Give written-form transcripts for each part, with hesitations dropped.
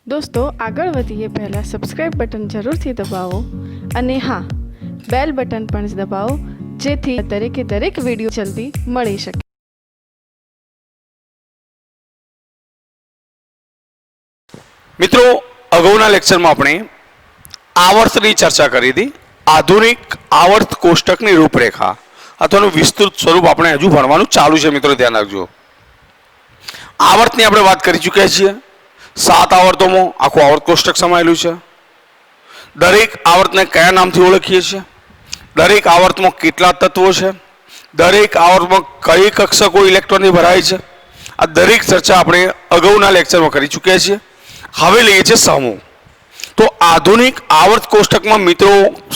दोस्तों આગળ વધીએ પહેલાં સબસ્ક્રાઇબ બટન જરૂરથી દબાવો અને હા બેલ બટન પણ દબાવો જેથી દરેકે દરેક વિડીયો જલ્દી મળી શકે। મિત્રો અગાઉના લેક્ચરમાં આપણે આવર્તની ચર્ચા કરી હતી। આધુનિક આવર્ત કોષ્ટકની રૂપરેખા અથવાનું વિસ્તૃત સ્વરૂપ આપણે હજુ ભણવાનું ચાલુ છે। મિત્રો ધ્યાન રાખજો। આવર્તની આપણે વાત કરી ચૂક્યા છીએ। 7 આવર્તોમાં આખું આવર્ત કોષ્ટક સમાયેલું છે। દરેક આવર્તને કયા નામથી ઓળખીએ છીએ, દરેક આવર્તમાં કેટલા તત્વો છે, દરેક આવર્તમાં કઈ કક્ષકો ઇલેક્ટ્રોનથી ભરાય છે, આ દરેક ચર્ચા આપણે અગાઉના લેક્ચરમાં કરી ચૂક્યા છીએ। હવે લઈએ છીએ સમૂહ। તો આધુનિક આવર્ત કોષ્ટકમાં મિત્રો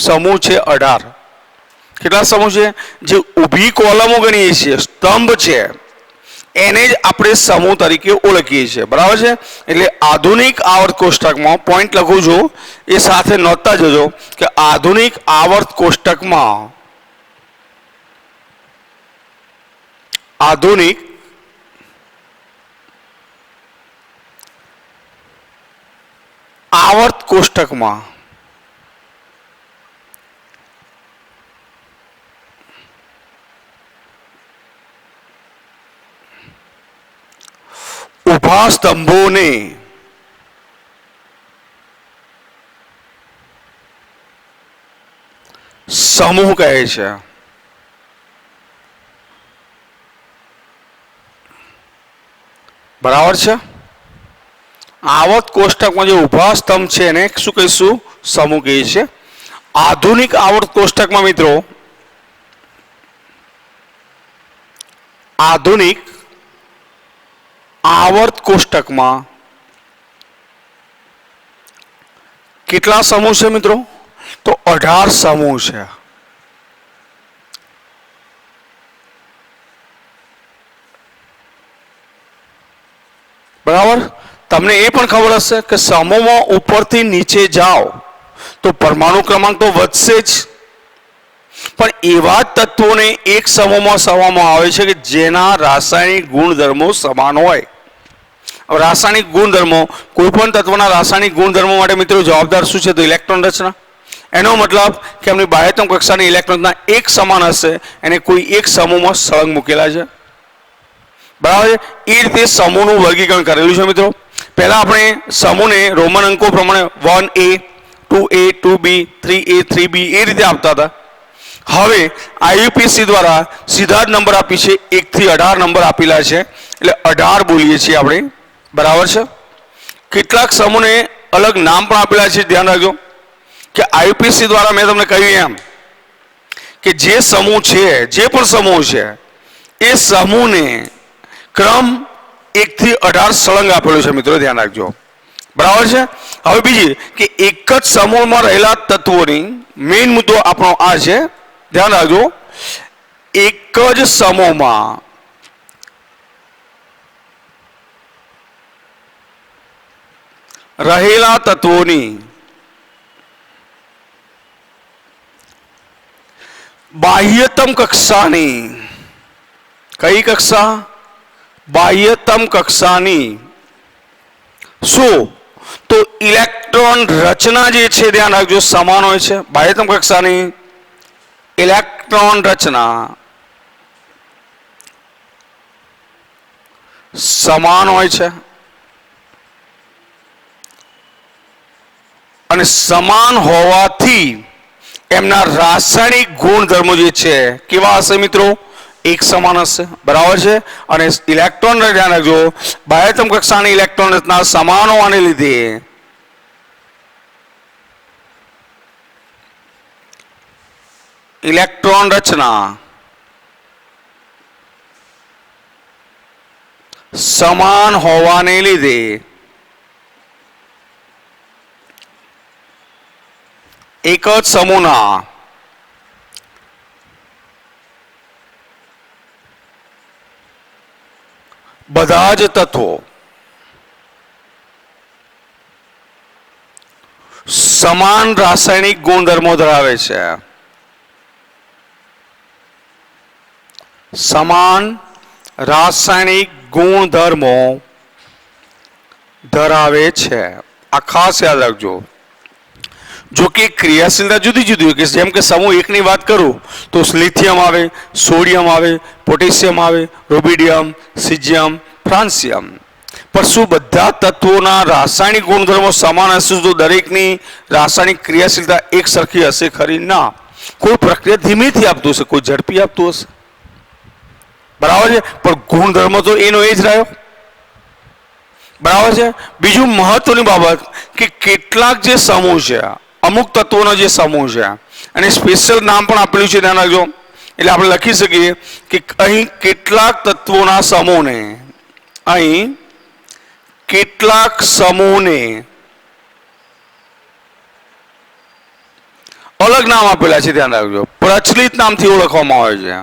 સમૂહ છે 18। કેટલા સમૂહ છે? જે ઊભી કોલમો ગણીએ છીએ, સ્તંભ છે, એને જ આપણે સમૂહ તરીકે ઓળખીએ છીએ। બરાબર છે? એટલે આધુનિક આવર્ત કોષ્ટકમાં પોઈન્ટ લખું છું એ સાથે નોંધતા જજો કે આધુનિક આવર્ત કોષ્ટકમાં આધુનિક આવર્ત કોષ્ટકમાં ઊભા સ્તંભોને સમૂહ કહે છે। બરાબર છે? આવર્ત કોષ્ટકમાં જે ઊભા સ્તંભ છે એને શું કહીશું? સમૂહ કહીએ છીએ। આધુનિક આવર્ત કોષ્ટકમાં મિત્રો આધુનિક આવર્ત કોષ્ટકમાં કેટલા સમૂહ છે મિત્રો? તો 18 સમૂહ છે। બરાબર? તમને એ પણ ખબર હશે કે સમૂહમાં ઉપરથી નીચે જાઓ તો પરમાણુ ક્રમાંક તો વધશે જ, પણ એવા તત્વોને એક સમૂહમાં સમાવવામાં આવે છે કે જેના રાસાયણિક ગુણધર્મો સમાન હોય। રાસાયણિક ગુણધર્મો, કોઈ પણ તત્વના રાસાયણિક ગુણધર્મો માટે મિત્રો જવાબદાર શું છે? તો ઇલેક્ટ્રોન રચના। એનો મતલબ કે એમની બાહ્યતમ કક્ષાની ઇલેક્ટ્રોનના એક સમાન હશે, એને કોઈ એક સમૂહમાં સળંગ મૂકેલા છે। બરાબર છે? એ રીતે સમૂહનું વર્ગીકરણ કરેલું છે મિત્રો। પહેલા આપણે સમૂહને રોમન અંકો પ્રમાણે 1A 2A 2B 3A 3B એ રીતે આપતા હતા। હવે આઈયુપીએસસી દ્વારા સીધા જ નંબર આપી છે, 1 થી 18 નંબર આપેલા છે, એટલે 18 બોલીએ છીએ આપણે। બરાબર છે? કેટલાક સમૂહને અલગ નામ પણ આપેલા છે, ધ્યાન રાખજો કે આઈયુપીએસસી દ્વારા મેં તમને કહ્યું એમ કે જે સમૂહ છે, જે પણ સમૂહ છે એ સમૂહને ક્રમ 1 થી 18 સળંગ આપેલો છે મિત્રો, ધ્યાન રાખજો। બરાબર છે? હવે બીજી કે એક જ સમૂહમાં રહેલા તત્વોની મેઇન મુદ્દો આપણો આ છે, ધ્યાન રાખજો। એક જ સમૂહમાં રહેલા તત્વોની બાહ્યતમ કક્ષાની, કઈ કક્ષા? બાહ્યતમ કક્ષાની શું? તો ઇલેક્ટ્રોન રચના જે છે, ધ્યાન રાખજો, સમાન હોય છે। બાહ્યતમ કક્ષાની ઇલેક્ટ્રોન રચના સમાન હોય છે, અને સમાન હોવાથી એમના રાસાયણિક ગુણધર્મો જે છે કેવા હશે મિત્રો? એક સમાન હશે। બરાબર છે? અને ઇલેક્ટ્રોન ધ્યાન રાખજો, બાહ્યતમ કક્ષાની ઇલેક્ટ્રોન રચના સમાન હોવાને લીધે ઇલેક્ટ્રોન રચના સમાન હોવાને લીધે એક જ સમૂહના બધા જ તત્વો સમાન રાસાયણિક ગુણધર્મો ધરાવે છે। સમાન રાસાયણિક ગુણધર્મો ધરાવે છે। આ ખાસ યાદ રાખજો. જો કે ક્રિયાશીલતા જુદી જુદી હોય કે જેમ કે સમૂહ એકની વાત કરું તો લિથિયમ આવે, સોડિયમ આવે, પોટેશિયમ આવે, રોબિડિયમ, સિઝિયમ, ફ્રાન્સિયમ. પણ શું બધા તત્વોના રાસાયણિક ગુણધર્મો સમાન હશે? તો દરેકની રાસાયણિક ક્રિયાશીલતા એક સરખી હશે ખરી? ના. કોઈ પ્રક્રિયા ધીમેથી આપતું હશે, કોઈ ઝડપી આપતું હશે. બરાબર છે, પણ ગુણધર્મ તો એનો એ જ રહ્યો. બરાબર છે. બીજું મહત્વની બાબત કે કેટલાક જે સમૂહ છે, અમુક તત્વોનો જે સમૂહ છે અને સ્પેશિયલ નામ પણ આપેલું છે, ધ્યાન રાખજો. એટલે આપણે લખી શકીએ કે અહીં કેટલાક તત્વોના સમૂહને, અહીં કેટલાક સમૂહને અલગ નામ આપેલા છે, ધ્યાન રાખજો. પ્રચલિત નામથી ઓળખવામાં આવે છે.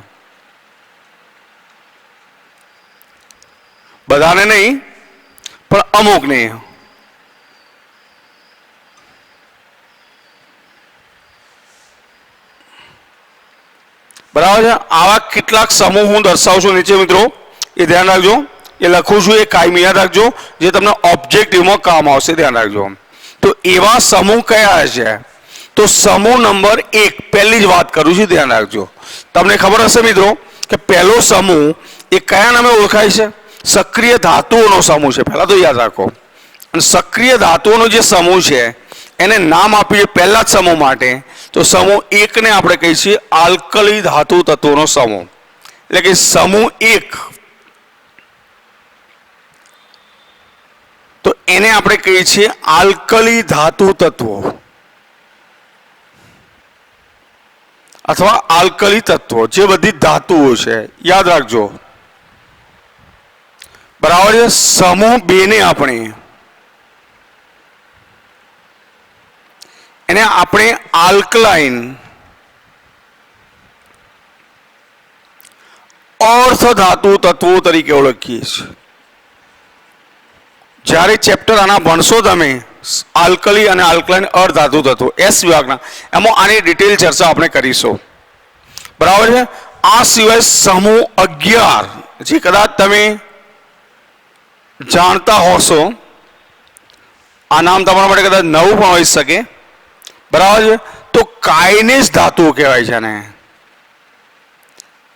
બધાને નહીં, પણ અમુકને. બરાબર છે. આવા કેટલાક સમૂહ હું દર્શાવું છું નીચે મિત્રો, એ ધ્યાન રાખજો. એ લખું છું એ કાયમી યાદ રાખજો, જે તમને ઓબ્જેક્ટિવમાં કામ આવશે, ધ્યાન રાખજો. તો એવા સમૂહ કયા છે? તો સમૂહ નંબર 1 પહેલી જ વાત કરું છું, ધ્યાન રાખજો. તમને ખબર હશે મિત્રો કે પહેલો સમૂહ એ કયા નામે ઓળખાય છે? સક્રિય ધાતુઓનો સમૂહ છે. પહેલા તો યાદ રાખો. અને સક્રિય ધાતુઓનો જે સમૂહ છે એને નામ આપીએ પહેલા જ સમૂહ માટે, તો સમૂહ 1 ને આપણે કહીએ છીએ આલ્કલી ધાતુ તત્વોનો સમૂહ. એટલે કે સમૂહ 1, તો એને આપણે કહીએ છીએ આલ્કલી ધાતુ તત્વો અથવા આલ્કલી તત્વો, જે બધી ધાતુઓ છે. યાદ રાખજો. બરાબર છે. સમૂહ 2 ને આપણે આલ્કલાઇન અર્ધ ધાતુ તત્વો તરીકે ઓળખીએ છીએ. જ્યારે ચેપ્ટર આના ભણશો તમે, આલ્કલી અને આલ્કલાઇન અર્ધ ધાતુ તત્વો એસ વિભાગના, એમાં આની ડિટેલ ચર્ચા આપણે કરીશું. બરાબર છે. આ સિવાય સમૂહ 11, જે કદાચ તમે જાણતા હોશો, આ નામ તમારા માટે કદાચ નવું પણ હોઈ શકે. બરાબર છે. તો કાઇનેજ ધાતુઓ કહેવાય છે ને,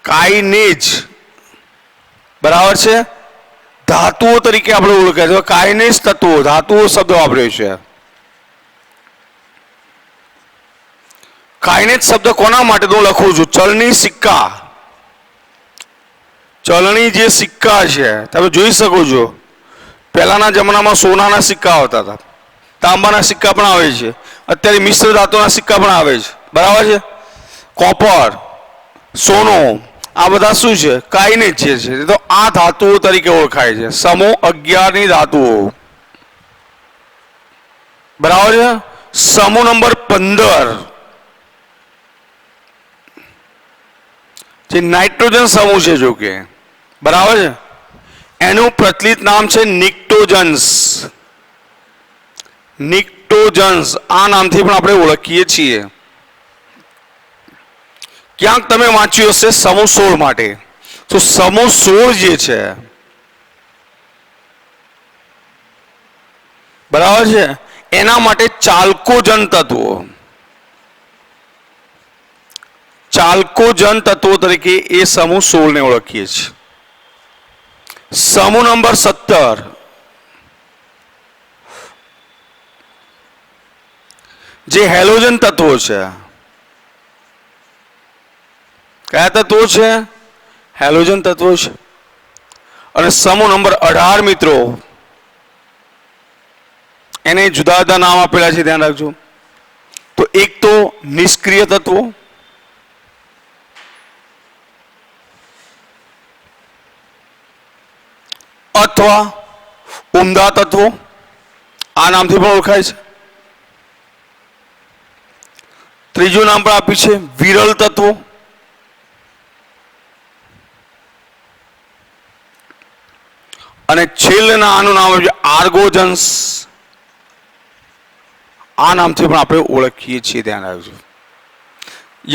કાઇનેજ. બરાબર છે. ધાતુઓ તરીકે આપણે ઓળખાય છે. કાઇનેજ તત્વો, ધાતુઓ શબ્દ વાપર્યો છે. કાઇનેજ શબ્દ કોના માટે તો લખું છું? ચલણી સિક્કા. ચલણી જે સિક્કા છે તમે જોઈ શકો છો, પહેલાના જમાનામાં સોનાના સિક્કા આવતા હતા, તાંબાના સિક્કા પણ આવે છે, અત્યારે મિશ્ર ધાતુના સિક્કા પણ આવે છે. બરાબર છે. કોપર, સોનો, આ બધા શું છે? કાઇનેજ છે. તો આ ધાતુઓ તરીકે ઓળખાય છે. સમૂહ 11 ની ધાતુઓ. બરાબર છે. સમૂહ નંબર 15 જે નાઇટ્રોજન સમૂહ છે, જો કે બરાબર છે, એનું પ્રચલિત નામ છે નિક્ટોજન્સ. નિક્ટોજન્સ આ નામથી પણ આપણે ઓળખીએ છીએ. ક્યાંક તમે વાંચ્યું હશે સમૂહ 16 માટે. તો સમૂહ 16 જે છે, બરાબર છે, એના માટે ચાલ્કોજન તત્વો, ચાલ્કોજન તત્વો તરીકે એ સમૂહ 16 ને ઓળખીએ છીએ. સમૂહ નંબર 17 જે હેલોજન તત્વો છે. કયા તત્વો છે? હેલોજન તત્વો છે. અને સમૂહ નંબર 18 મિત્રો, એને જુદા જુદા નામ આપેલા છે, ધ્યાન રાખજો. તો એક તો નિષ્ક્રિય તત્વો, અથવા ઉમદા તત્વો, આ નામથી પણ ઓળખાય છે. ત્રીજું નામ પણ આપ્યું છે વિરલ તત્વો. અને છેલ્લેના આનું નામ છે આર્ગોજન્સ. આ નામથી પણ આપણે ઓળખીએ છીએ, ધ્યાન રાખજો.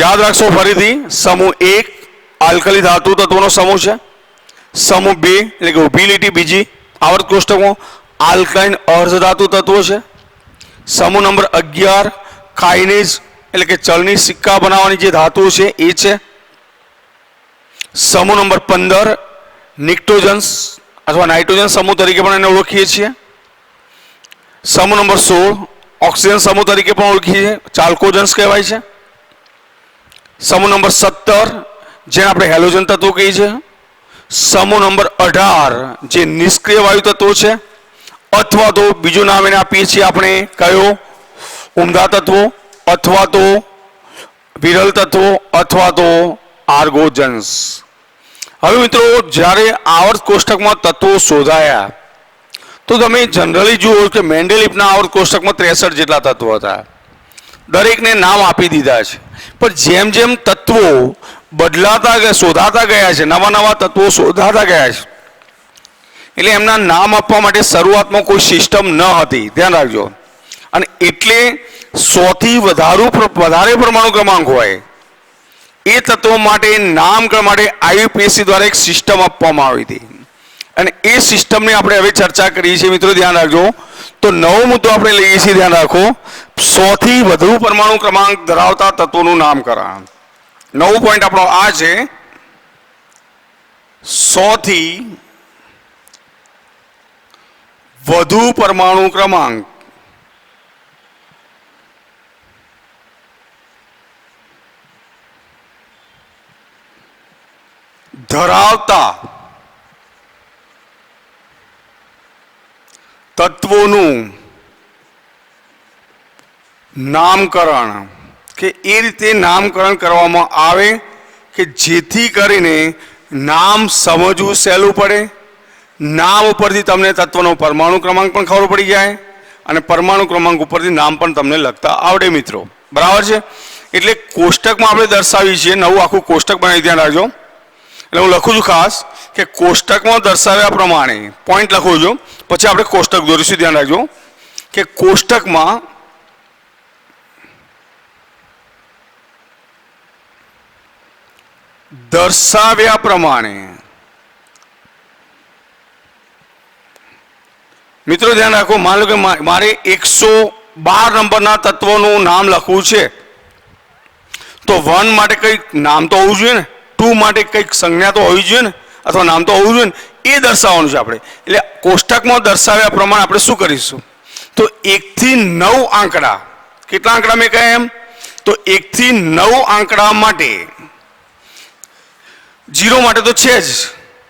યાદ રાખશો ફરીથી. સમૂહ 1 આલ્કલી ધાતુ તત્વોનો સમૂહ છે. સમૂહ 2 એટલે કે ઊભી લીટી બીજી આવર્ત કોષ્ટકમાં આલ્કલાઇન અર્ધ ધાતુ તત્વો છે. સમૂહ નંબર 11 કાઇનેઝ એટલે કે ચલની સિક્કા બનાવવાની જે ધાતુ છે એ છે. સમૂહ નંબર 15 નિક્ટોજન્સ અથવા નાઇટ્રોજન સમૂહ તરીકે પણ એને ઓળખીએ છીએ. સમૂહ નંબર 16 ઓક્સિજન સમૂહ તરીકે પણ ઓળખીએ છીએ, ચાલ્કોજન્સ કહેવાય છે. સમૂહ નંબર 17 જેને આપણે હેલોજન તત્વો કહીએ છીએ. સમૂહ નંબર 18 જે નિષ્ક્રિય વાયુ તત્વો છે, અથવા તો બીજું નામ એને આપીએ છીએ આપણે કયો, ઉમદા તત્વો અથવા તો વિરલ તત્વો અથવા તો આર્ગોજન્સ. હવે મિત્રો જ્યારે આવર્ત કોષ્ટકમાં તત્વો શોધાયા તો તમે જનરલી જુઓ કે મેન્ડેલિફના આવર્ત કોષ્ટકમાં 63 જેટલા તત્વો હતા. દરેકને નામ આપી દીધા છે, પણ જેમ જેમ તત્વો બદલાતા ગયા, શોધાતા ગયા છે, નવા નવા તત્વો શોધાતા ગયા છે, એટલે એમના નામ આપવા માટે શરૂઆતમાં કોઈ સિસ્ટમ ન હતી, ધ્યાન રાખજો. અને એટલે 100 થી વધારે પરમાણુ ક્રમાંક હોય એ તત્વો માટે નામકરણ માટે આઈયુપીએસસી દ્વારા એક સિસ્ટમ આપવામાં આવી હતી, અને એ સિસ્ટમની આપણે હવે ચર્ચા કરીએ છીએ. મિત્રો ધ્યાન રાખજો. તો નવો મુદ્દો આપણે લઈએ છીએ, ધ્યાન રાખો, 100 થી વધુ પરમાણુ ક્રમાંક ધરાવતા તત્વોનું નામકરણ. નવો પોઈન્ટ આપણો આ છે, 100 થી વધુ પરમાણુ ક્રમાંક ધરાવતા તત્વોનું નામકરણ, કે એ રીતે નામકરણ કરવામાં આવે કે જેથી કરીને નામ સમજવું સહેલું પડે, નામ ઉપરથી તમને તત્વનો પરમાણુ ક્રમાંક પણ ખબર પડી જાય અને પરમાણુ ક્રમાંક ઉપરથી નામ પણ તમને લખતા આવડે. મિત્રો બરાબર છે. એટલે કોષ્ટકમાં આપણે દર્શાવીએ છીએ, નવું આખું કોષ્ટક બનાવી, ધ્યાન રાખજો. એટલે હું લખું છું ખાસ કે કોષ્ટકમાં દર્શાવ્યા પ્રમાણે પોઈન્ટ લખું છું, પછી આપણે કોષ્ટક દોરીશું. ધ્યાન રાખજો કે કોષ્ટકમાં દર્શાવ્યા પ્રમાણે, મિત્રો ધ્યાન રાખો, માન લો કે મારે 112 નંબરના તત્વોનું નામ લખવું છે, તો 1 માટે કંઈક નામ તો હોવું જોઈએ ને, 2 માટે કંઈક સંજ્ઞા તો હોવી જોઈએ ને, અથવા નામ તો હોવું જોઈએ ને, એ દર્શાવવાનું છે આપણે. એટલે કોષ્ટકમાં દર્શાવ્યા પ્રમાણે આપણે શું કરીશું, તો 1 થી 9 આંકડા, કેટલા આંકડા મેં કહ્યા એમ, તો 1 થી 9 આંકડા માટે, 0 માટે તો છે જ,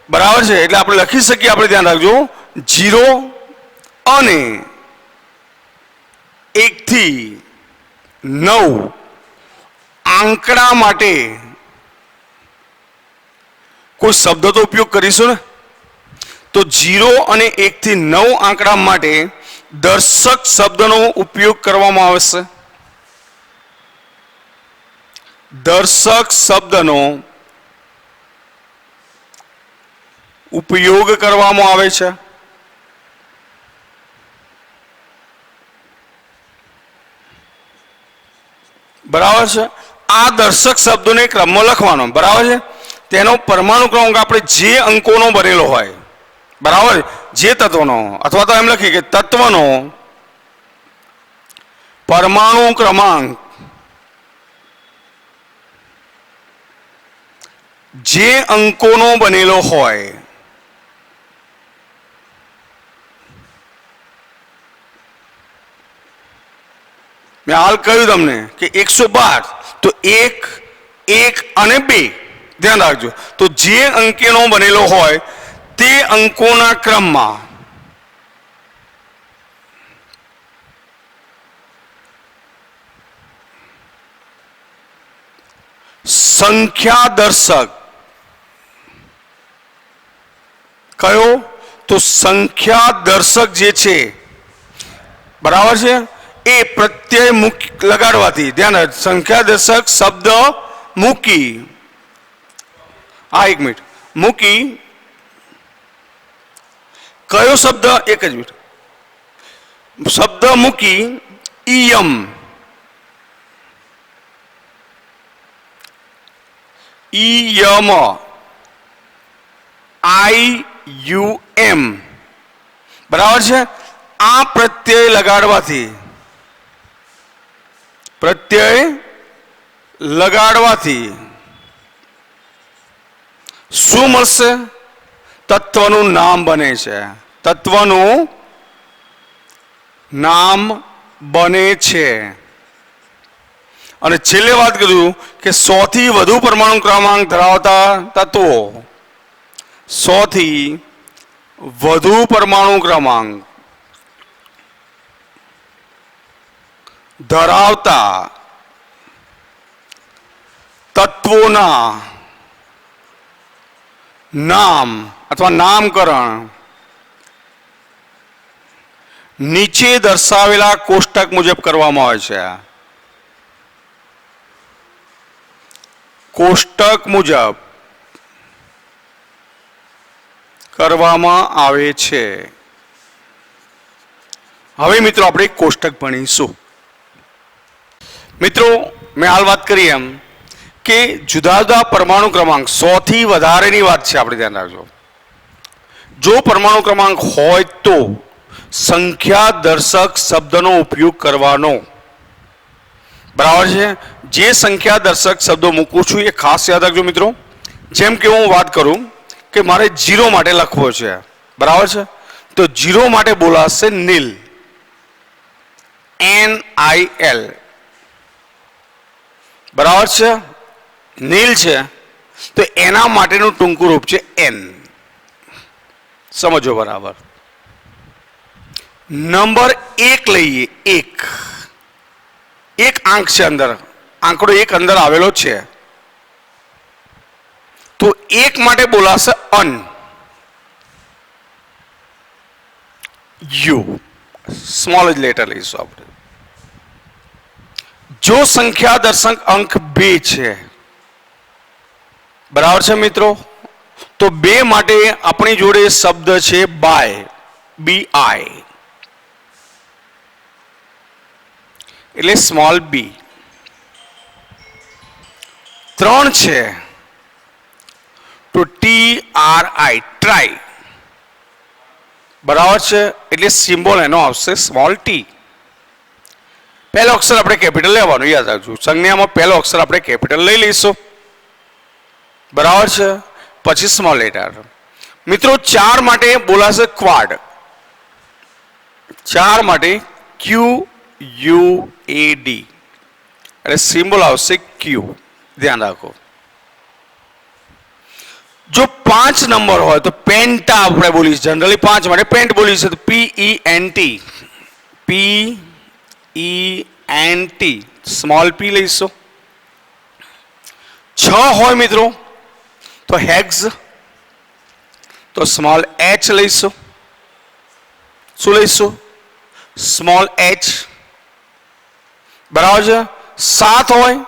બરાબર છે. એટલે આપણે લખી શકીએ, આપણે ધ્યાન રાખજો, 0 અને 1 થી 9 આંકડા માટે કોઈ શબ્દ તો ઉપયોગ કરીશું ને. તો 0 અને 1 થી 9 આંકડા માટે દર્શક શબ્દનો ઉપયોગ કરવામાં આવશે. દર્શક શબ્દનો ઉપયોગ કરવામાં આવે છે. બરાબર છે. આ દર્શક શબ્દોને ક્રમમાં લખવાનો, બરાબર છે. તેનો પરમાણુ ક્રમાંક આપણે જે અંકોનો બનેલો હોય, બરાબર, જે તત્વનો, અથવા તો એમ લખીએ કે તત્વનો પરમાણુ ક્રમાંક જે અંકોનો બનેલો હોય, મેં હાલ કહ્યું તમને કે 112, તો 1, 1 અને 2, ધ્યાન રાખજો. તો જે અંકેનો બનેલો હોય તે અંકોના ક્રમમાં સંખ્યા દર્શક કયો, તો સંખ્યા દર્શક જે છે, બરાબર છે, એ પ્રત્યય લગાડવાથી, ધ્યાન રાખ, સંખ્યા દર્શક શબ્દ મૂકી, હા 1 મિનિટ, મૂકી કયો શબ્દ, એક જ મિનિટ, શબ્દ મૂકી ઈયમ, ઈયમ, IUM, બરાબર છે. આ પ્રત્યય લગાડવાથી પ્રત્યય લગાડવાથી શું મળશે? તત્વનું નામ બને છે. તત્વનું નામ બને છે. અને છેલ્લે વાત કરું કે 100 થી વધુ પરમાણુ ક્રમાંક ધરાવતા તત્વો, 100 થી વધુ પરમાણુ ક્રમાંક ધરાવતા તત્વોના નામ અથવા નામકરણ નીચે દર્શાવેલા કોષ્ટક મુજબ કરવામાં આવે છે. કોષ્ટક મુજબ કરવામાં આવે છે. હવે મિત્રો આપણે કોષ્ટક ભણીશું. મિત્રો મેં હાલ વાત કરી એમ કે જુદા જુદા પરમાણુ ક્રમાંક 100 થી વધારેની વાત છે. આપણે ધ્યાન રાખજો. જો પરમાણુ ક્રમાંક હોય તો સંખ્યા દર્શક શબ્દનો ઉપયોગ કરવાનો. બરાબર છે. જે સંખ્યા દર્શક શબ્દો મૂકું છું એ ખાસ યાદ રાખજો મિત્રો. જેમ કે હું વાત કરું કે મારે 0 માટે લખવો છે, બરાબર છે, તો 0 માટે બોલાશે નીલ, NIL, બરાબર છે. નીલ છે તો એના માટેનું ટૂંકું રૂપ છે N. સમજો બરાબર. નંબર 1 લઈએ. એક આંક છે અંદર, આંકડો 1 અંદર આવેલો છે, તો 1 માટે બોલાશે અન, યુ, સ્મોલ જ લેટર લઈશું આપણે. જો સંખ્યા દર્શક અંક 2 છે, બરાબર છે મિત્રો, તો 2 માટે આપણી જોડે શબ્દ છે બાય, BI, એટલે સ્મોલ b. 3 છે તો TRI, ટ્રાય, બરાબર છે, એટલે સિમ્બોલ એનો આવશે સ્મોલ t. પહેલો અક્ષર આપણે કેપિટલ લેવાનું, યાદ રાખજો. સંજ્ઞામાં પહેલો અક્ષર આપણે કેપિટલ લઈ લઈશું, બરાબર છે, પછી સ્મોલ લેટર. મિત્રો 4 માટે બોલાશે ક્વાડ. 4 માટે QUAD, એટલે સિમ્બોલ આવશે Q. ધ્યાન રાખો. જો 5 નંબર હોય તો પેન્ટા આપણે બોલીશું. જનરલી 5 માટે પેન્ટ બોલીશું તો PENT, સ્મોલ p લઈશું. 6 હોય મિત્રો તો હેક્સ, તો સ્મોલ h લઈશું. શું લઈશું? સ્મોલ h, બરાબર છે. 7 હોય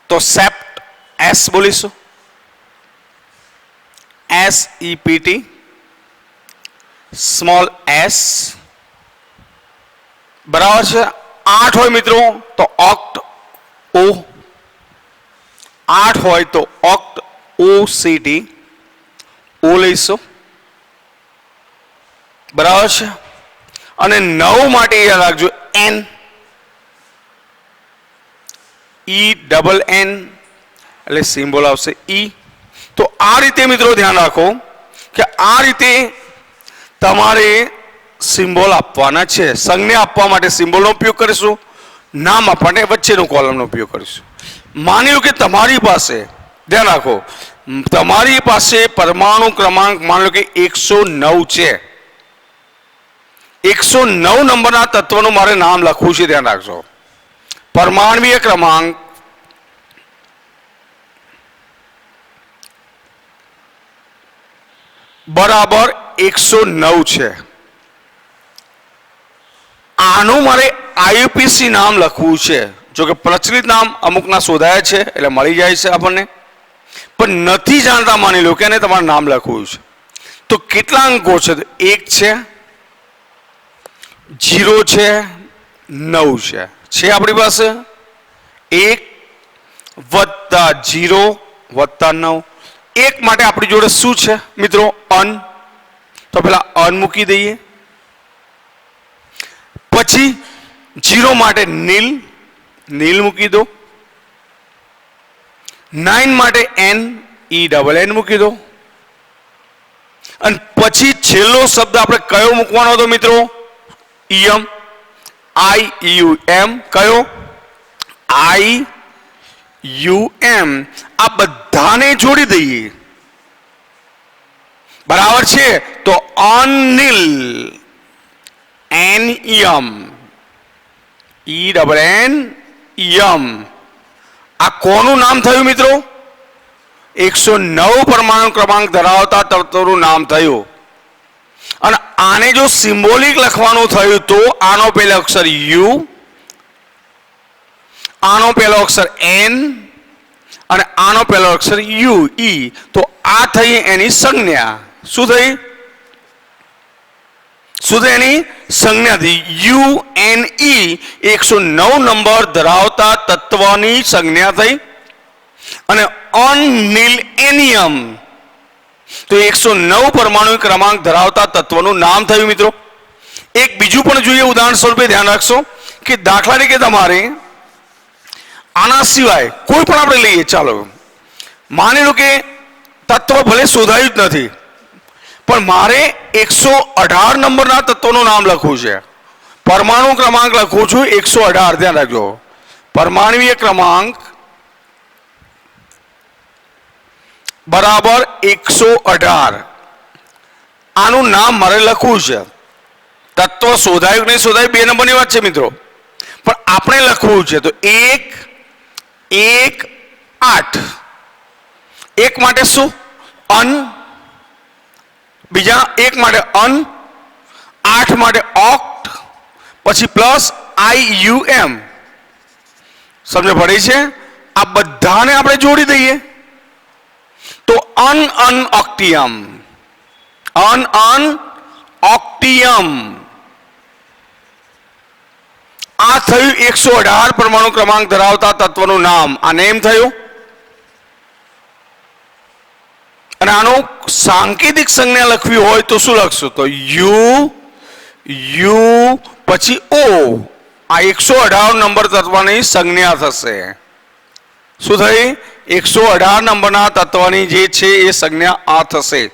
તો CEPT, S બોલીશું, SEPT, small s, બરાબર છે. 8 હોય મિત્રો તો ઓક્ટ, O. 8 હોય તો ઓક્ટ, OCT, O લઈશું, બરાબર છે. અને 9 માટે યાદ રાખજો N, ENN, એટલે સિમ્બોલ આવશે E. તો આ રીતે મિત્રો ધ્યાન રાખો કે આ રીતે તમારે સિમ્બોલ આપવાના છે. સંજ્ઞા આપવા માટે સિમ્બોલનો ઉપયોગ કરીશું, નામ આપવા માટે વચ્ચેનો કોલમનો ઉપયોગ કરીશું. માની લો કે તમારી પાસે, ધ્યાન રાખો, તમારી પાસે પરમાણુ ક્રમાંક માની લો કે 109 છે. 109 નંબરના તત્વનું મારે નામ લખવું છે. ધ્યાન રાખજો. પરમાણ્વીય ક્રમાંક બરાબર 109 છે. આનું મારે IUPAC નામ લખવું છે. જો કે પ્રચલિત નામ અમુકના શોધાયા છે એટલે મળી જાય છે આપણને, પણ નથી જાણતા માની લો કે એને તમારે નામ લખવું છે. તો કેટલા અંકો છે? 1 છે, 0 છે, 9 છે આપણી પાસે. 1 વત્તા 0 વત્તા 9. 1 માટે આપણી જોડે શું છે મિત્રો? અન. તો પેલા અન મૂકી દઈએ. પછી 0 માટે નીલ, નીલ મૂકી દો. 9 માટે NENN મૂકી દો. અને પછી છેલ્લો શબ્દ આપણે કયો મૂકવાનો હતો મિત્રો? IUM. કયો? IUM. આ બધાને જોડી દઈએ. બરાબર છે? તો અનિલ, NEM, ENN. આ કોનું નામ થયું મિત્રો? 109 પરમાણુ ક્રમાંક ધરાવતા તત્વોનું નામ થયું. અને આને જો સિમ્બોલિક લખવાનું થયું તો આનો પહેલો અક્ષર U, આનો પહેલો અક્ષર N અને આનો પહેલો અક્ષર U, E. તો આ થઈ એની સંજ્ઞા. શું થઈ? એની સંજ્ઞા થઈ. UNE 109 નંબર ધરાવતા તત્વની સંજ્ઞા થઈ. અને અનિલ NEM તો 109 પરમાણુ ક્રમાંક ધરાવતા તત્વનું નામ થયું મિત્રો. એક બીજું પણ જોઈએ ઉદાહરણ સ્વરૂપે, ધ્યાન રાખશો કે દાખલા તરીકે તમારે આના સિવાય કોઈ પણ આપણે લઈએ. ચાલો માની લો કે તત્વ ભલે શોધાયું જ નથી, પણ મારે 118 નંબરના તત્વનું નામ લખવું છે. પરમાણુ ક્રમાંક લખું છું 118. ધ્યાન રાખજો, પરમાણુય ક્રમાંક બરાબર 118. આનું નામ મારે લખવું છે. તત્વ શોધાયું નહીં શોધાયું 2 નંબરની વાત છે મિત્રો, પણ આપણે લખવું છે. તો 118. 1 માટે શું? અન. બીજા 1 માટે અન, 8 માટે ઓક્ટ, પછી પ્લસ IUM. સમજ પડી છે? આ બધાને આપણે જોડી દઈએ તો અનઓક્ટિયમ. અનઓક્ટિયમ. આ થયું 118 પરમાણુ ક્રમાંક ધરાવતા તત્વનું નામ. આ નેમ થયું. અને આનું સાંકેતિક સંજ્ઞા લખવી હોય તો શું લખશો? તો U પછી O. આ 118 નંબર તત્વની સંજ્ઞા થશે. શું થઈ? 118 નંબરના તત્વની જે છે એ સંજ્ઞા આ થશે.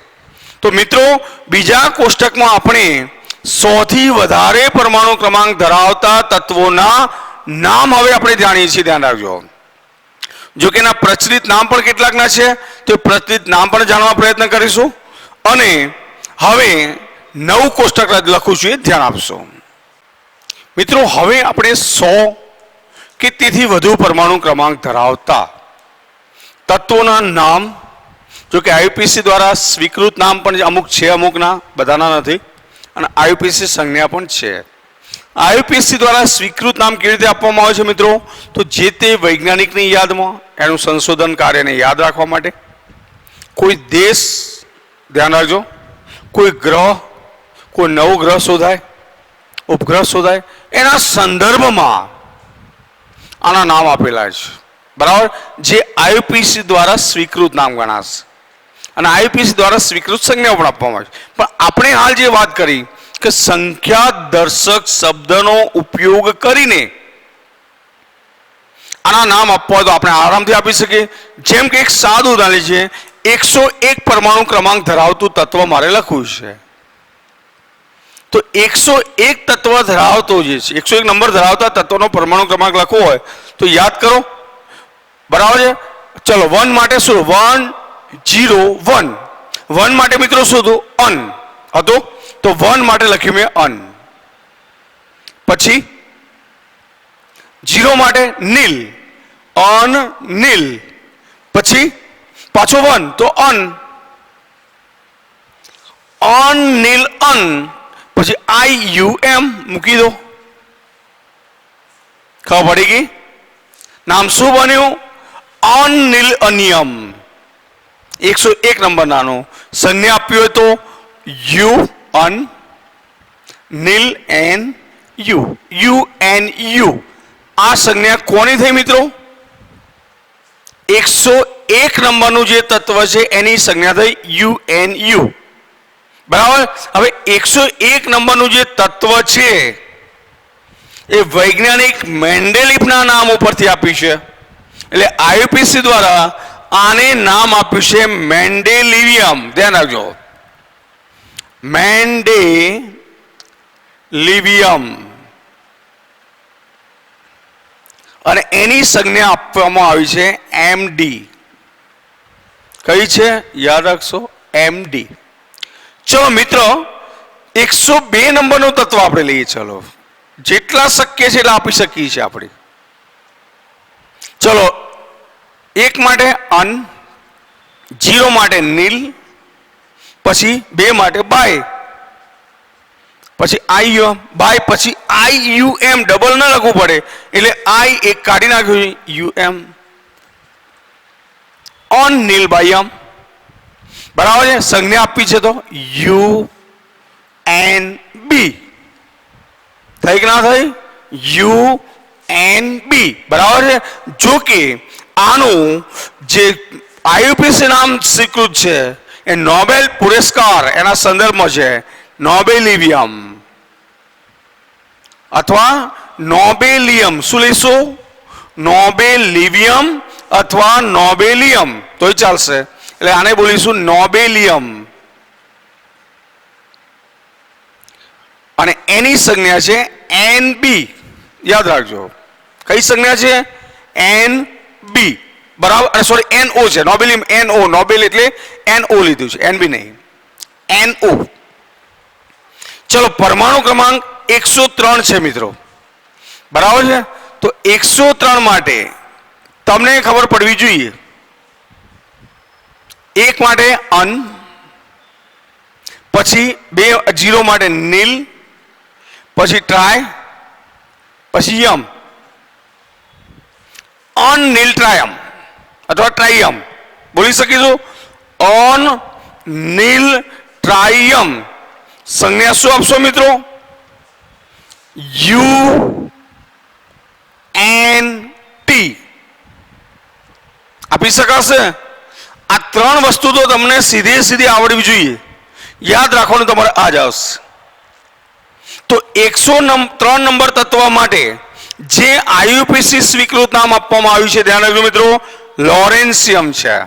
તો મિત્રો બીજા કોષ્ટકમાં આપણે 100 થી વધારે પરમાણુ ક્રમાંક ધરાવતા તત્વોના નામ હવે આપણે જાણીએ છીએ. ધ્યાન રાખજો. જો કે એના પ્રચલિત નામ પણ કેટલાકના છે, તો પ્રચલિત નામ પણ જાણવા પ્રયત્ન કરીશું. અને હવે નવું કોષ્ટક લખું છું, એ ધ્યાન આપશો મિત્રો. હવે આપણે 100 કે તેથી વધુ પરમાણુ ક્રમાંક ધરાવતા તત્વોના નામ, જો કે IUPAC દ્વારા સ્વીકૃત નામ પણ અમુક છે, અમુકના, બધાના નથી. અને IUPAC સંજ્ઞા પણ છે. IUPAC દ્વારા સ્વીકૃત નામ કેવી રીતે આપવામાં આવે છે મિત્રો? તો જે તે વૈજ્ઞાનિકની યાદમાં એનું સંશોધન કાર્યને યાદ રાખવા માટે, કોઈ દેશ, ધ્યાન રાખજો, કોઈ ગ્રહ, કોઈ નવો ગ્રહ શોધાય, ઉપગ્રહ શોધાય, એના સંદર્ભમાં આના નામ આપેલા છે. બરાબર? જે IUPAC દ્વારા સ્વીકૃત નામ ગણાશે. અને IUPAC દ્વારા સ્વીકૃત સંજ્ઞાઓ પણ આપવામાં આવે છે. પણ આપણે હાલ જે વાત કરી કે સંખ્યા દર્શક શબ્દનો ઉપયોગ કરીને આના નામ આપવા હોય તો આપણે આરામથી આપી શકીએ. જેમ કે એક સાદું ઉદાહરણ છે, 101 પરમાણુ ક્રમાંક ધરાવતું તત્વ મારે લખવું છે. તો 101 તત્વ ધરાવતો જે છે, 101 નંબર ધરાવતા તત્વનો પરમાણુ ક્રમાંક લખવો હોય તો યાદ કરો. બરાબર છે? ચલો 1 માટે શું? 101. 1 માટે મિત્રો શું હતું? અન હતું. તો 1 માટે લખ્યું મેં અન. પછી 0 માટે નીલ, અનિલ. પછી પાછો 1 તો અન, અનિલ અન. પછી IUM મૂકી દો. ખબર પડી ગઈ? નામ શું બન્યું? અનિલ અનિયમ. 101 નંબર નાનું. સંજ્ઞા આપવી હોય તો U અન, નીલ NU, UNU. આ સંજ્ઞા કોની થઈ મિત્રો? 101 નંબરનું જે તત્વ છે એની સંજ્ઞા થઈ UNU. બરાબર? હવે 101 નંબરનું જે તત્વ છે એ વૈજ્ઞાનિક મેન્ડેલિફના નામ ઉપરથી આપ્યું છે. એટલે આઈયુપીસી દ્વારા આને નામ આપ્યું છે મેન્ડેલિવિયમ. ધ્યાન રાખજો, મેન્ડેલિવિયમ. અને એની સંજ્ઞા આપવામાં આવી છે એમડી. કઈ છે? યાદ રાખશો, એમડી. ચલો મિત્રો, 102 નંબરનું તત્વ આપણે લઈએ. ચલો, જેટલા શક્ય છે એટલા આપી શકીએ છીએ આપણે. ચલો, 1 માટે અન, 0 માટે નીલ, પછી 2 માટે બાય, પછી આઈ બાય, પછી IUM. ડબલ ના લખવું પડે એટલે આઈ એક કાઢી નાખ્યું, UM. Un nil bi um. બરાબર છે. સંજ્ઞા આપી છે તો UNB. થઈ કે ના થઈ? UNB. બરાબર છે. જો કે આનું જે આઈયુપીસી નામ સ્વીકૃત છે એ નોબેલ પુરસ્કાર એના સંદર્ભમાં છે, નોબેલિવિયમ અથવા નોબેલિયમ. શું લઈશું? નોબેલિવિયમ અથવા નોબેલિયમ તોય ચાલશે. એટલે આને બોલીશું નોબેલિયમ. અને એની સંજ્ઞા છે NB. યાદ રાખજો, કઈ સંજ્ઞા છે? NB. બરાબર, સોરી NO છે. નોબેલિયમ NO. નોબેલ એટલે NO લીધું છે, NB નહીં, NO. ચલો, પરમાણુ ક્રમાંક 103 છે મિત્રો. બરાબર છે. તો 103 માટે તમને ખબર પડવી જોઈએ. 1 માટે અન, પછી 0 માટે નીલ, પછી ટ્રાય, પછી યમ. ઓન નીલ ટ્રાયમ અથવા ટ્રાયમ બોલી શકીશું. ઓન નીલ ટ્રાયમ. સંજ્ઞા શું આપશો મિત્રો? UNT. આપી શકાશે? આ 3 વસ્તુ તો તમને સીધે સીધી આવડવી જોઈએ. યાદ રાખવાનું તમારે આ જ આવશે. તો 103 નંબર તત્વ માટે જે આઈયુપીસી સ્વીકૃત નામ આપવામાં આવ્યું છે, ધ્યાન રાખજો મિત્રો, લોરેન્સિયમ છે.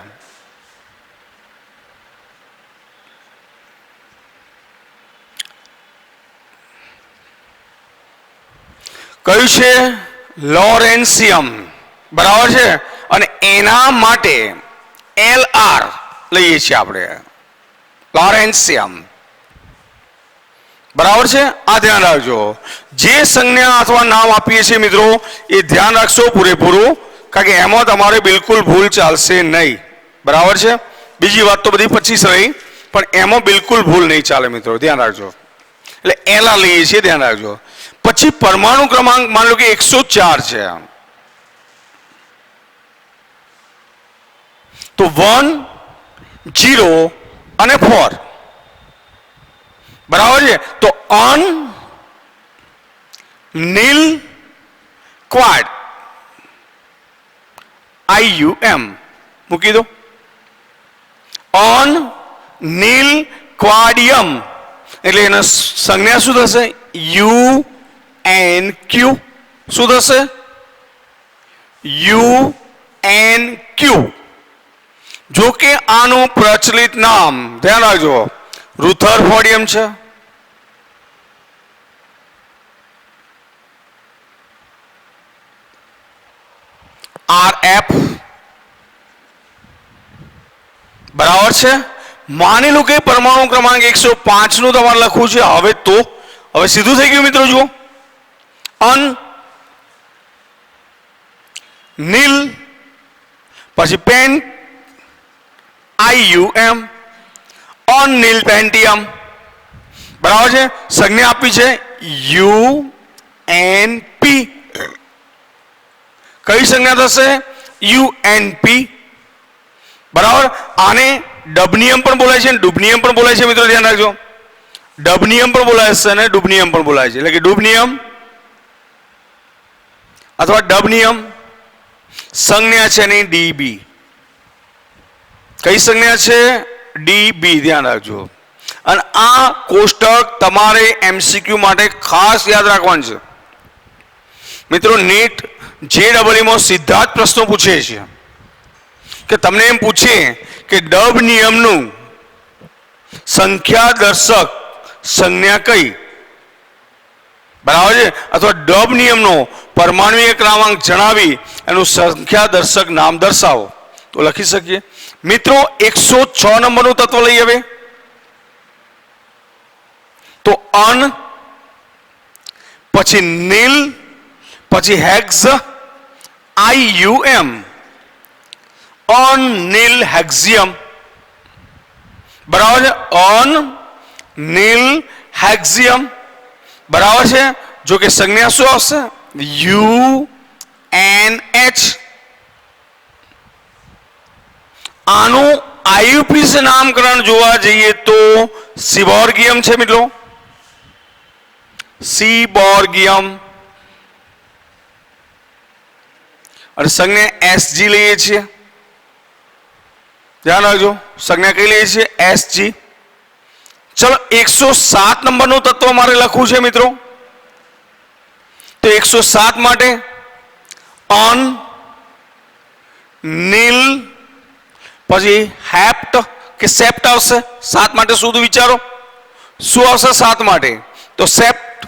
કયું છે? લોરેન્સિયમ. બરાબર છે. અને એના માટે LR લઈએ છીએ આપણે, લોરેન્સિયમ. બરાબર છે. આ ધ્યાન રાખજો. જે સંજ્ઞા અથવા નામ આપીએ છીએ મિત્રો એ ધ્યાન રાખશો પૂરેપૂરું, કારણ કે એમાં તમારે બિલકુલ ભૂલ ચાલશે નહીં. બરાબર છે. બીજી વાત તો બધી 25 રહી, પણ એમાં બિલકુલ ભૂલ નહીં ચાલે મિત્રો, ધ્યાન રાખજો. એટલે LR લઈએ છીએ, ધ્યાન રાખજો. પછી પરમાણુ ક્રમાંક માની લો કે 104 છે. તો 1, 0 અને 4. બરાબર છે. તો અન નીલ ક્વાડ, IUM મૂકી દો. ઓન નીલ ક્વાડિયમ એટલે એના સંજ્ઞા શું થશે? UNQ. શું થશે? UNQ. જો કે આનું પ્રચલિત નામ ધ્યાન રાખજો રુથરફોર્ડિયમ છે. RF. બરાબર છે. માની લો કે પરમાણુ ક્રમાંક 105 નું તમારે લખવું છે. હવે સીધું થઈ ગયું મિત્રો. જુઓ, અન નીલ, પછી pen, IUM, un nil pentium. બરાબર છે. સંજ્ઞા આપી છે UNP. કઈ સંજ્ઞા થશે? UNP. બરાબર. આને ડબનિયમ પણ બોલાય છે અને ડુબનિયમ પણ બોલાય છે મિત્રો, ધ્યાન રાખજો. ડબનિયમ પણ બોલાય છે અને ડુબનિયમ પણ બોલાય છે. એટલે કે ડુબનિયમ અથવા ડબનિયમ. સંજ્ઞા છે એની DB. કઈ સંજ્ઞા છે? DB. ધ્યાન રાખજો. અને આ કોષ્ટક તમારે MCQ માટે ખાસ યાદ રાખવાનું છે. મિત્રો નીટ JEE માં સીધા જ પ્રશ્નો પૂછે છે કે તમને એમ પૂછે કે ડબ નિયમનું સંખ્યા દર્શક સંજ્ઞા કઈ, બરાબર છે, અથવા ડબ નિયમનો પરમાણ્વીય ક્રમાંક જણાવી એનું સંખ્યા દર્શક નામ દર્શાવો. તો લખી શકીએ મિત્રો. 106 નંબરનું તત્વ લઈએ હવે. તો અન, પછી નીલ, પછી હેક્સ, IUM, અનીલ હેક્સિયમ, બરાબર છે. અનીલ હેક્સિયમ, બરાબર છે. જો કે સંજ્ઞા શું આવશે? UNH. આનું IUPAC નામકરણ જોવા જઈએ તો સિબોર્ગિયમ છે મિત્રો, સિબોર્ગિયમ. અને સંજ્ઞા SG લઈએ છીએ, ધ્યાન રાખજો, સંજ્ઞા કઈ લઈએ છીએ? SG. ચલો 107 નંબરનું તત્વ મારે લખવું છે મિત્રો. તો 107 માટે અન, નીલ, પછી હેપ્ટ કે સેપ્ટ આવશે. 7 માટે શું વિચારો? શું આવશે 7 માટે? તો સેપ્ટ.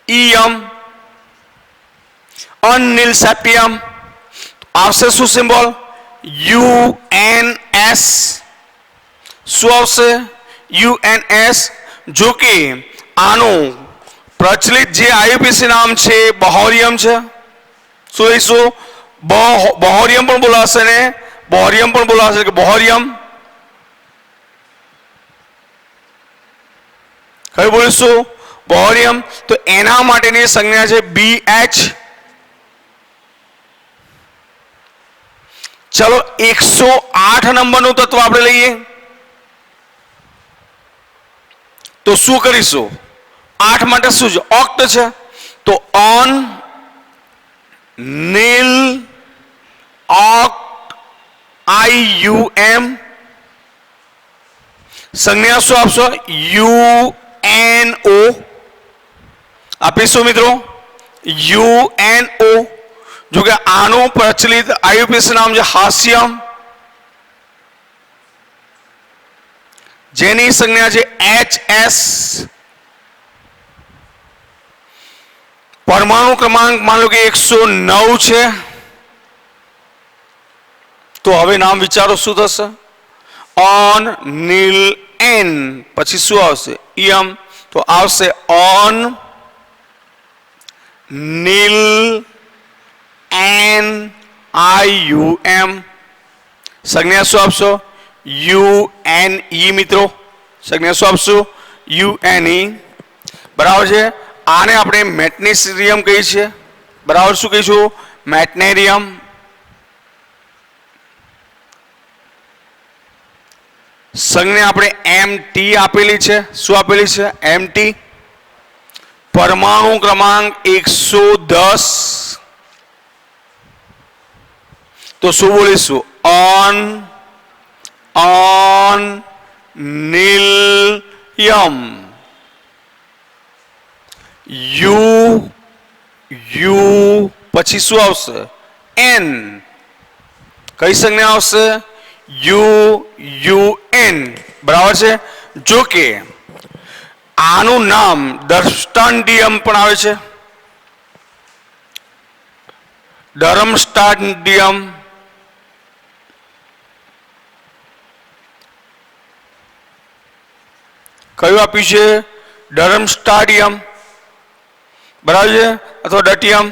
ઈયમ, અનીલ સેપિયમ આવશે. શું સિમ્બોલ? UNS. શું આવશે? UNS. જો કે આનું પ્રચલિત જે IUPAC નામ છે બહોરિયમ છે. શું લઈશું? બહોરિયમ પણ બોલાશે ને બોરિયમ પણ બોલાશે કે બહોરિયમ. કઈ બોલીશું? બોરિયમ. તો એના માટેની સંજ્ઞા છે BH. ચલો 108 નંબરનું તત્વ આપણે લઈએ. તો શું કરીશું? 8 માટે શું છે? ઓક્ટ છે. તો ઓન, નીલ, ઓક્ટ, IUM. સંજ્ઞા શું આપશો? UNO આપીશું મિત્રો. UNO. જો કે આનું પ્રચલિત IUPAC નામ છે હાસ્યમ, જેની સંજ્ઞા છે HS. પરમાણુ ક્રમાંક માનો કે 109 છે. તો હવે નામ વિચારો શું થશે? ઓન, નીલ, N, પછી શું આવશે? ઈયમ. તો આવશે ઓન, નીલ, NIUM. સંજ્ઞા શું આપશો? UNE મિત્રો. સંજ્ઞા શું આપશું? UNE. બરાબર છે. આને આપણે મેગ્નેશિયમ કહીએ છીએ. બરાબર. શું કહીશું? મેગ્નેશિયમ. સંજ્ઞા આપણે MT આપેલી છે. શું આપેલી છે? MT. પરમાણુ ક્રમાંક 110. તો શું બોલીશું? અનીલિયમ. યુ પછી શું આવશે? N. કઈ સંજ્ઞા આવશે? UUN. બરાબર છે. જો કે આનું નામ ડર્મસ્ટાન્ડિયમ પણ આવે છે. ડર્મસ્ટાન્ડિયમ. કયું આપ્યું છે? ડર્મસ્ટાન્ડિયમ. બરાબર છે. અથવા ડટિયમ.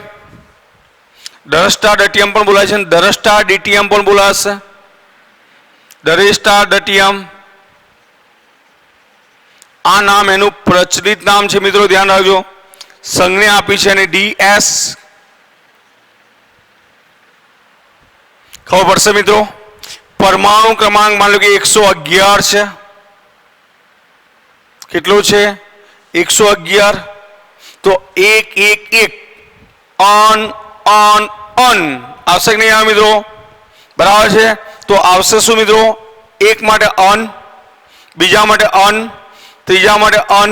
ડરસ્ટાડિયમ પણ બોલાય છે. ડરસ્ટાડિયમ પણ બોલાશે. ડરેસ્ટાડિયમ. આ નામ એનું પ્રચલિત નામ છે મિત્રો, ધ્યાન રાખજો. સંજ્ઞા આપી છે અને DS. ખબર પડશે મિત્રો. પરમાણુ ક્રમાંક માની લો કે 111 છે. કેટલું છે? 111. તો 111 અન આવશે કે નહીં આવે મિત્રો? બરાબર છે. તો આવશે શું મિત્રો? એક માટે અન, બીજા માટે અન, ત્રીજા માટે અન,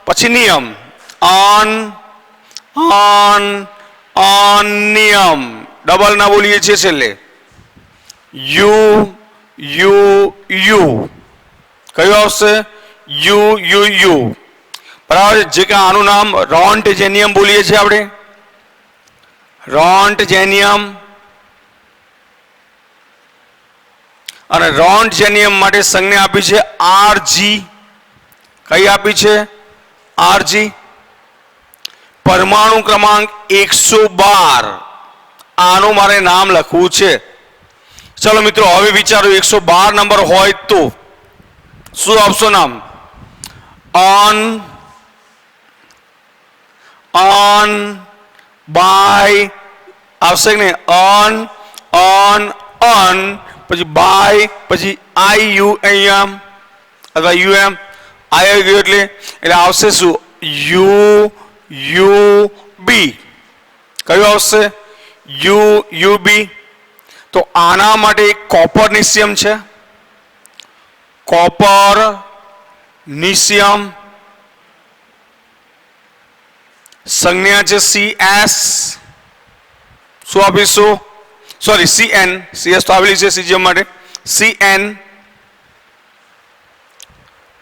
પછી નિયમ, અન અન અનિયમ, ડબલ ના બોલીએ છીએ છેલ્લે, યુ યુ યુ, કયું આવશે? યુ યુ યુ, બરાબર. જે કે આનું નામ રોન્ટજેનિયમ બોલીએ છીએ આપણે, રોન્ટજેનિયમ. અને રોન્ટજેનિયમ માટે સંજ્ઞા આપી છે આરજી. કઈ આપી છે? આરજી. પરમાણુ ક્રમાંક 112, આનું મારે નામ લખવું છે. ચલો મિત્રો હવે વિચારો 112 નંબર હોય તો શું આપશો નામ? ઓન ઓન બાય આવશે કે નહીં? ઓન ઓન ઓન પછી બાય પછી આઈ યુ એમ અથવા યુ એમ આવી ગયું એટલે આવશે શું? યુ યુ બી. કયું આવશે? યુ યુ બી. તો આના માટે એક કોપરનિશિયમ છે, કોપરનિશિયમ, સંજ્ઞા છે CS. શું આપીશું? સોરી CN, CS તો આવેલી છે સીજીએમ માટે, CN.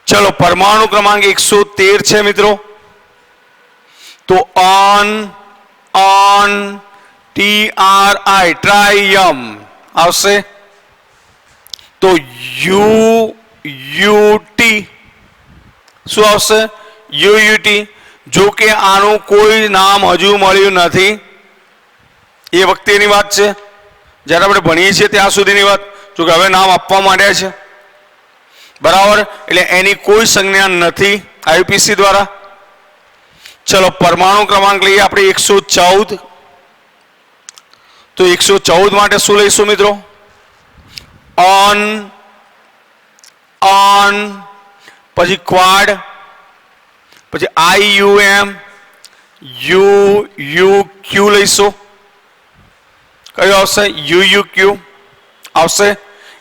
ચલો પરમાણુ ક્રમાંક 113 છે મિત્રો. તો ઓન ઓન TRI ટ્રાયમ આવશે. તો UUT શું આવશે? UUT. જો કે આનું કોઈ નામ હજુ મળ્યું નથી, એ વખતેની વાત છે, જ્યારે આપણે ભણીએ છીએ ત્યાં સુધીની વાત. જો કે હવે નામ આપવા માંડ્યા છે, બરાબર. એટલે એની કોઈ સંજ્ઞા નથી IUPAC દ્વારા. ચલો પરમાણુ ક્રમાંક લઈએ આપણે 114. તો 114 માટે શું લઈશું મિત્રો? ઓન ઓન પછી ક્વાડ પછી IUM UUQ લઈશું. કયું આવશે? UUQ આવશે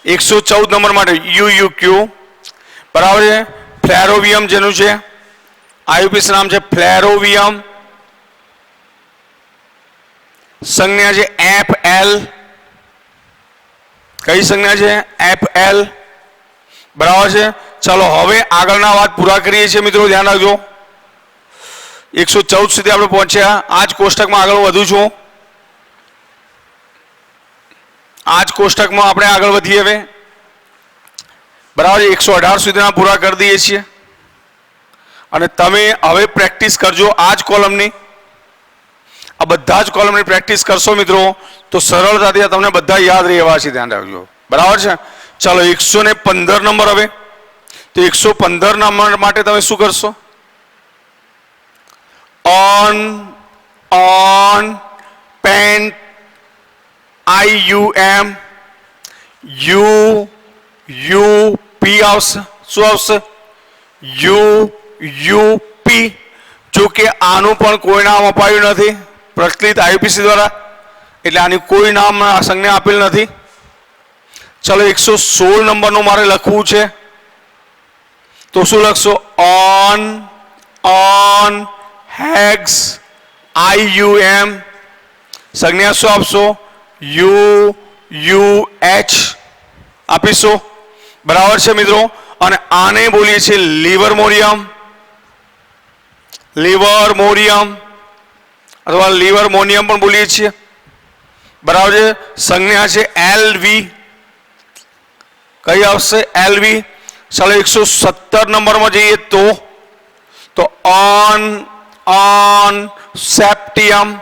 114 નંબર માટે UUQ, બરાબર છે. ફ્લેરોવિયમ જેનું છે IUPAC નામ છે ફ્લેરોવિયમ, સંજ્ઞા છે FL. કઈ સંજ્ઞા છે? FL, બરાબર છે. ચલો હવે આગળના વાત પૂરા કરીએ છીએ મિત્રો, ધ્યાન રાખજો. 114 સુધી આપણે પહોંચ્યા. આ જ કોષ્ટકમાં આગળ વધુ છું, આ જ કોષ્ટકમાં આપણે આગળ વધીએ હવે, બરાબર. 118 સુધીના પૂરા કરી દઈએ છીએ. અને તમે હવે પ્રેક્ટિસ કરજો આ જ કોલમની, આ બધા જ કોલમની પ્રેક્ટિસ કરશો મિત્રો તો સરળતાથી તમને બધા યાદ રહે એવા છે, ધ્યાન રાખજો, બરાબર છે. ચાલો 115 નંબર. હવે તો 115 નંબર માટે તમે શું કરશો? On on pant IUM UUP આવશે. શું આવશે? UUP. જો કે આનું પણ કોઈ નામ અપાયું નથી પ્રચલિત IUPAC દ્વારા, એટલે આની કોઈ નામ સંજ્ઞા આપેલ નથી. ચલો 116 નંબરનું મારે લખવું છે. તો શું લખશો? ઓન ઓન હેગ્સ IUM, સંજ્ઞા શું આપશો? UUH આપીશું, બરાબર છે મિત્રો. અને આને બોલીએ છીએ લિવરમોરિયમ, લિવરમોરિયમ અથવા લિવરમોનિયમ પણ બોલીએ છીએ, બરાબર છે. સંજ્ઞા છે LV. કઈ આવશે? LV. ચાલો 117 નંબરમાં જઈએ તો ઓન ઓન સેપ્ટિયમ,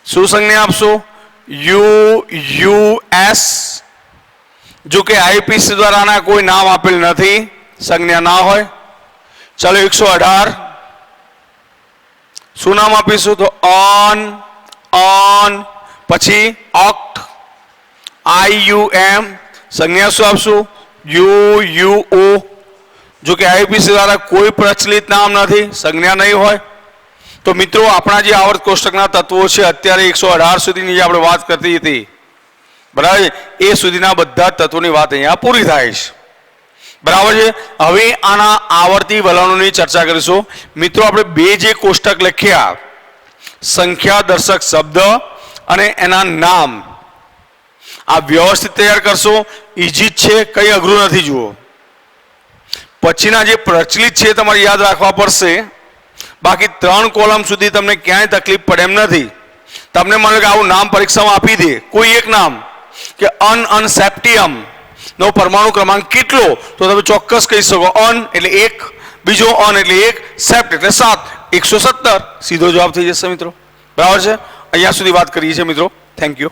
શું સંજ્ઞા આપશો? UUS. જો કે IUPAC દ્વારા આના કોઈ નામ આપેલ નથી, સંજ્ઞા ના હોય. ચાલો 118 શું નામ આપીશું? તો ઓન ઓન પછી ઓક્ટ IUM, સંજ્ઞા શું આપશું? UUO. જો કે IUPAC દ્વારા કોઈ પ્રચલિત નામ નથી, સંજ્ઞા નહીં હોય. તો મિત્રો આપણા જે આવર્ત કોષ્ટકના તત્વો છે અત્યારે 118 સુધીની જે આપણે વાત કરતી હતી, બરાબર, એ સુધીના બધા તત્વોની વાત અહીંયા પૂરી થાય છે, બરાબર છે. હવે આના આવર્તી વલણોની ચર્ચા કરીશું. મિત્રો આપણે બે જે કોષ્ટક લખ્યા, સંખ્યા દર્શક શબ્દ અને એના નામ, આ વ્યવસ્થિત તૈયાર કરશો. ઇઝી છે, કંઈ અઘરું નથી. જુઓ, પછીના જે પ્રચલિત છે તમારે યાદ રાખવા પડશે. બાકી 3 કોલમ સુધી તમને ક્યાંય તકલીફ પડે એમ નથી. તમને માનો કે આવું નામ પરીક્ષામાં આપી દે કોઈ એક નામ કે અનસેપ્ટિયમ નો પરમાણુ ક્રમાંક કેટલો, તો તમે ચોક્કસ કહી શકો. અન એટલે 1, બીજો અન એટલે 1, સેપ્ટ એટલે 7, 117 સીધો જવાબ થઈ જશે મિત્રો. બરાબર છે. અહીંયા સુધી વાત કરીએ છીએ મિત્રો. Thank you.